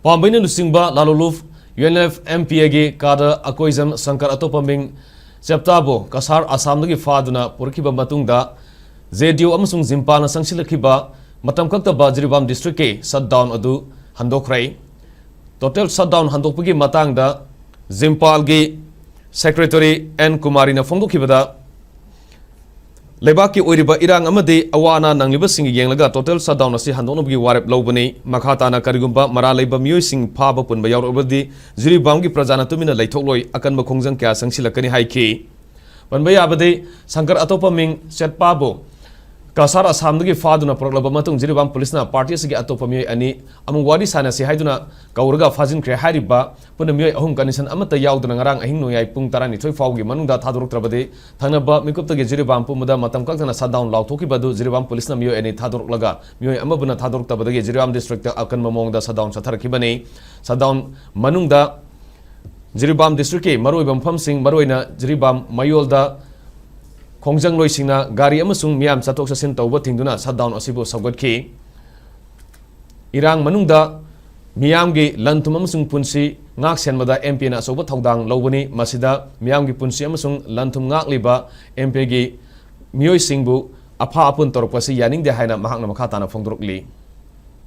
Pambina Lusingba Laluluf UNF MPAG Kada Akoizam Sankar Atopaming Chaptabo Kasar Asamdagi Faduna Purkiba Matungda Zedio Amasung Zimpana Sangsilakiba Matam Kaktaba Jiribam District Ke Shutdown Adu Hangdokkhre Total Shutdown Hangdokpagi Matangda Zimpal Gi Secretary N Kumarina Fongdokibada Lebaki Oiriba Irang Amadi Awana Nangliba Sing Yanglaga Total Shutdown Asi Handoknobi Warep Lobani Makhatana Karigumba Mara Leba Musing Paba Pun Bayaur Obadi Jiribam Gi Prajana Tumina Laitoloi Akan Makongjang Kya Sangsilakani Haiki Panbaya Abadi Sankar Atopaming Set Pabo Kasar Asamdagi Faduna Proglaba Matung Jiribam Police Party Sigi Atopami Ani Among Wadi Sana Si Haiduna Kauraga Fazin Kre Hariba Punamio Ahum Kanisan Amata Yaudana Ngarang Ahing Noyai Pung Tarani Toy Faugi Manunda Taduruk Trabade Tanaba Mikupta Jiribam Pumuda Matam Kaktana Shutdown Lautoki Badu Jiribam Police Mio Any Taduruk Laga Mio Amabuna Taduruk Tabade Jiribam District Akan Mamong da Shutdown Satarakibane Shutdown Manungda Jiribam District Maroi Bampam Sing Maroina Jiribam Mayolda Kongjang Loi Singna Gari Amasung Miam Satok Sasin Tauba Tingduna Shutdown Asibo Sagodki Irang Manungda Miamgi Lantum Amasung Punsi Ngak Senmada MP na Soba Thaudang Lobani Masida Miamgi Punsi Amasung Lantum Ngak Liba MP gi Mioi Singbu Apa Apun Torpasi Yaning de Haina Mahakna Makhatana Fongdrokli